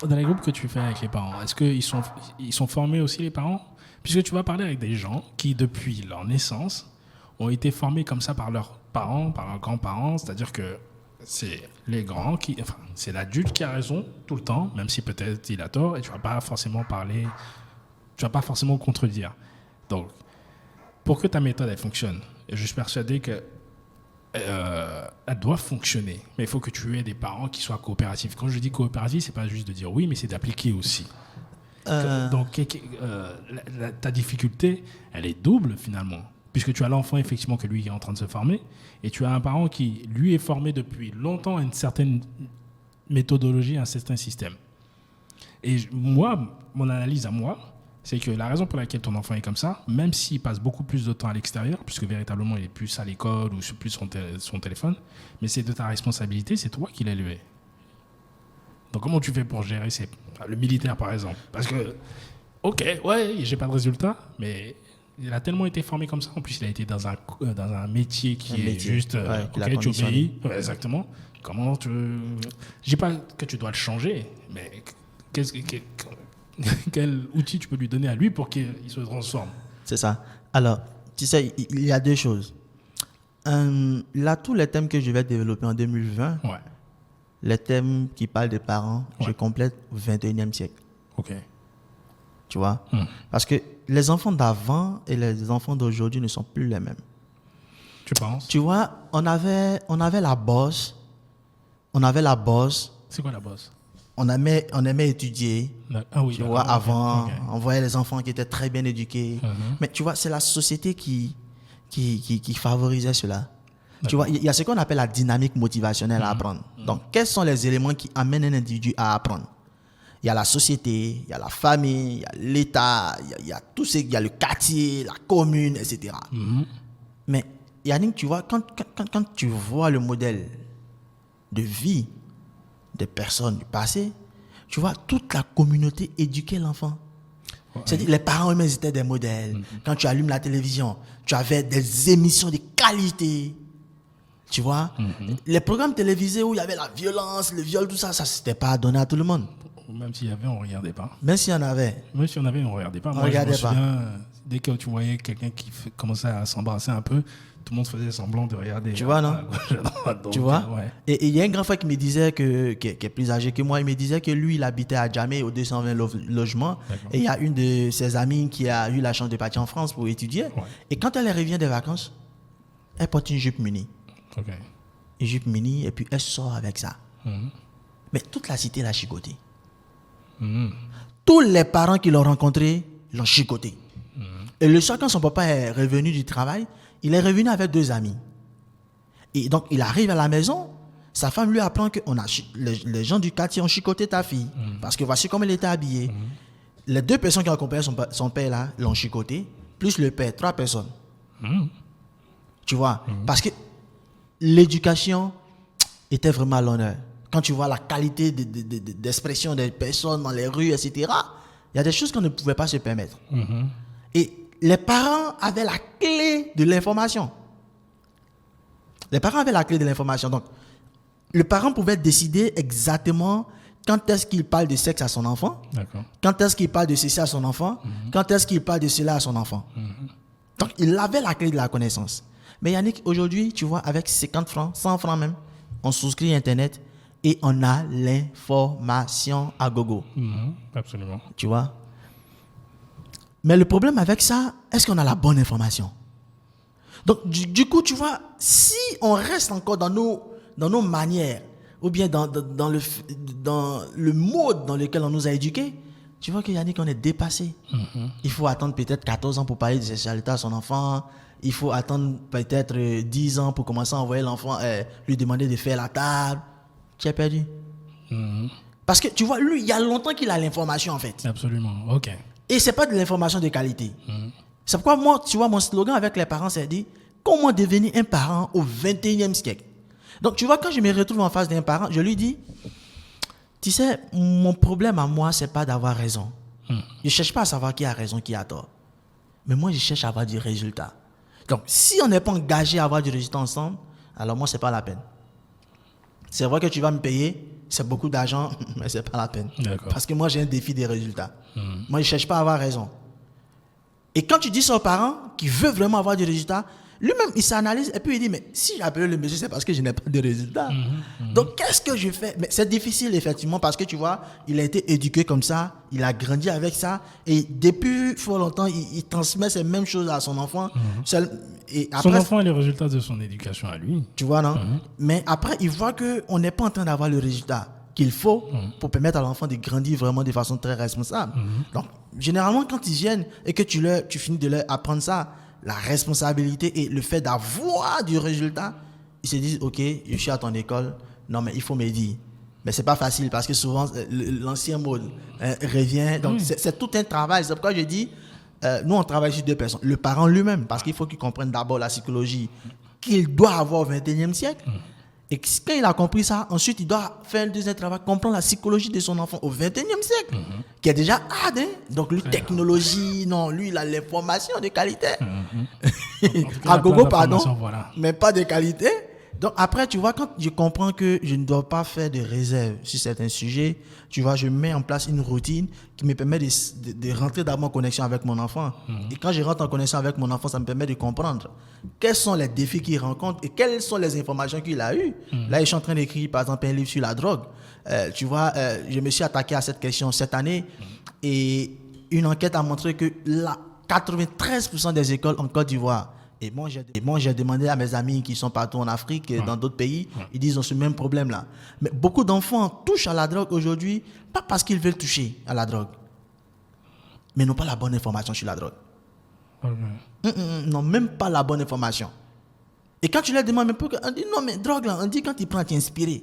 Dans les groupes que tu fais avec les parents, est-ce ils sont formés aussi, les parents? Puisque tu vas parler avec des gens qui, depuis leur naissance, ont été formés comme ça par leurs parents, par leurs grands-parents. C'est-à-dire que c'est les grands qui, enfin, c'est l'adulte qui a raison tout le temps, même si peut-être il a tort, et tu vas pas forcément parler, tu vas pas forcément contredire. Donc, pour que ta méthode elle fonctionne, et je suis persuadé que elle doit fonctionner, mais il faut que tu aies des parents qui soient coopératifs. Quand je dis coopératif, c'est pas juste de dire oui, mais c'est d'appliquer aussi. Donc, ta difficulté, elle est double finalement, puisque tu as l'enfant effectivement que lui est en train de se former, et tu as un parent qui lui est formé depuis longtemps à une certaine méthodologie, à un certain système. Et moi, mon analyse à moi, c'est que la raison pour laquelle ton enfant est comme ça, même s'il passe beaucoup plus de temps à l'extérieur, puisque véritablement il est plus à l'école ou sur plus son téléphone, mais c'est de ta responsabilité, c'est toi qui l'as élevé. Donc comment tu fais pour gérer le militaire par exemple? Parce que, ok, ouais, j'ai pas de résultat, mais il a tellement été formé comme ça. En plus, il a été dans un métier qui est juste, ok, tu obéis, ouais, exactement. Comment tu... Je dis pas que tu dois le changer, mais quel outil tu peux lui donner à lui pour qu'il se transforme? C'est ça. Alors, tu sais, il y a deux choses. Là, tous les thèmes que je vais développer en 2020, Ouais. les thèmes qui parlent des parents, Ouais. je complète au 21e siècle. Ok. Tu vois? Parce que les enfants d'avant et les enfants d'aujourd'hui ne sont plus les mêmes. Tu penses? Tu vois, on avait la bosse. On avait la bosse. C'est quoi la bosse? On aimait étudier. Ah oui, Tu vois, avant, ok. on voyait les enfants qui étaient très bien éduqués. Mais tu vois, c'est la société qui favorisait cela. Tu vois, il y a ce qu'on appelle la dynamique motivationnelle à apprendre. Donc, quels sont les éléments qui amènent un individu à apprendre? Il y a la société, il y a la famille, il y a l'État, il y a tout ce, il y a le quartier, la commune, etc. Mais Yannick, tu vois, quand tu vois le modèle de vie des personnes du passé, tu vois, toute la communauté éduquait l'enfant. Ouais. C'est-à-dire, les parents eux-mêmes étaient des modèles. Quand tu allumes la télévision, tu avais des émissions de qualité. Tu vois, les programmes télévisés où il y avait la violence, le viol, tout ça, ça s'était pas donné à tout le monde. Même s'il y avait, on regardait pas. Même s'il y en avait. Même si on avait, on regardait pas. Moi, je me souviens, dès que tu voyais quelqu'un qui commençait à s'embrasser un peu, tout le monde faisait semblant de regarder. Tu vois, non? Donc, tu vois? Ouais. Et il y a un grand frère qui me disait, qui est plus âgé que moi, il me disait que lui, il habitait à Djamé, au 220 logements. Et il y a une de ses amies qui a eu la chance de partir en France pour étudier. Ouais. Et quand elle revient des vacances, elle porte une jupe mini. Okay. Une jupe mini, et puis elle sort avec ça. Mais toute la cité l'a chicoté. Tous les parents qui l'ont rencontré l'ont chicoté. Et le soir, quand son papa est revenu du travail, il est revenu avec 2 amis. Et donc, il arrive à la maison, sa femme lui apprend que les gens du quartier ont chicoté ta fille. Parce que voici comment elle était habillée. Les 2 personnes qui ont accompagné son père là l'ont chicoté, plus le père, 3 personnes. Tu vois, parce que l'éducation était vraiment à l'honneur. Quand tu vois la qualité d'expression des personnes dans les rues, etc., il y a des choses qu'on ne pouvait pas se permettre. Et les parents avaient la clé de l'information. Les parents avaient la clé de l'information. Donc, le parent pouvait décider exactement quand est-ce qu'il parle de sexe à son enfant, quand est-ce qu'il parle de ceci à son enfant, quand est-ce qu'il parle de cela à son enfant. Donc, il avait la clé de la connaissance. Mais Yannick, aujourd'hui, tu vois, avec 50 francs, 100 francs même, on souscrit Internet et on a l'information à gogo. Absolument. Tu vois? Mais le problème avec ça, est-ce qu'on a la bonne information? Donc, du coup, tu vois, si on reste encore dans nos manières, ou bien dans le mode dans lequel on nous a éduqués, tu vois que Yannick, on est dépassé. Il faut attendre peut-être 14 ans pour parler de sexualité à son enfant. Il faut attendre peut-être 10 ans pour commencer à envoyer l'enfant, lui demander de faire la table. Tu as perdu. Parce que, tu vois, lui, il y a longtemps qu'il a l'information, en fait. Absolument, ok. Et ce n'est pas de l'information de qualité. C'est pourquoi moi, tu vois, mon slogan avec les parents, c'est dit, comment devenir un parent au 21e siècle? Donc, tu vois, quand je me retrouve en face d'un parent, je lui dis, tu sais, mon problème à moi, ce n'est pas d'avoir raison. Je ne cherche pas à savoir qui a raison, qui a tort. Mais moi, je cherche à avoir du résultat. Donc, si on n'est pas engagé à avoir du résultat ensemble, alors moi, ce n'est pas la peine. C'est vrai que tu vas me payer, c'est beaucoup d'argent, mais c'est pas la peine. D'accord. Parce que moi, j'ai un défi des résultats. Moi, je cherche pas à avoir raison. Et quand tu dis ça aux parents qui veulent vraiment avoir des résultats, lui-même, il s'analyse et puis il dit, mais si j'ai appelé le monsieur, c'est parce que je n'ai pas de résultats. Donc, qu'est-ce que je fais? Mais c'est difficile, effectivement, parce que tu vois, il a été éduqué comme ça, il a grandi avec ça, et depuis fort longtemps, il transmet ces mêmes choses à son enfant. Et après, Son enfant a les résultats de son éducation à lui. tu vois, non? Mais après, il voit qu'on n'est pas en train d'avoir le résultat qu'il faut pour permettre à l'enfant de grandir vraiment de façon très responsable. Donc, généralement, quand ils viennent et que tu finis de leur apprendre ça, la responsabilité et le fait d'avoir du résultat, ils se disent, OK, je suis à ton école, non, mais il faut m'aider. Mais c'est pas facile parce que souvent, l'ancien mode revient. Donc, c'est tout un travail. C'est pourquoi je dis, nous, on travaille sur deux personnes. Le parent lui-même, parce qu'il faut qu'il comprenne d'abord la psychologie qu'il doit avoir au XXIe siècle. Et quand il a compris ça, ensuite, il doit faire un deuxième travail, comprendre la psychologie de son enfant au XXIe siècle, qui est déjà hard. Hein? Donc, lui, technologie, non, lui, il a l'information de qualité. À gogo, pardon, voilà. mais pas de qualité. Donc, après, tu vois, quand je comprends que je ne dois pas faire de réserve sur certains sujets, tu vois, je mets en place une routine qui me permet de rentrer d'abord en connexion avec mon enfant. Et quand je rentre en connexion avec mon enfant, ça me permet de comprendre quels sont les défis qu'il rencontre et quelles sont les informations qu'il a eues. Là, je suis en train d'écrire, par exemple, un livre sur la drogue. Tu vois, je me suis attaqué à cette question cette année et une enquête a montré que 93% des écoles en Côte d'Ivoire, et moi, j'ai demandé à mes amis qui sont partout en Afrique et dans d'autres pays, ils disent ont ce même problème-là. Mais beaucoup d'enfants touchent à la drogue aujourd'hui, pas parce qu'ils veulent toucher à la drogue, mais n'ont pas la bonne information sur la drogue. Non, même pas la bonne information. Et quand tu leur demandes, mais pourquoi? On dit non, mais drogue là, on dit quand tu prends, tu es inspiré.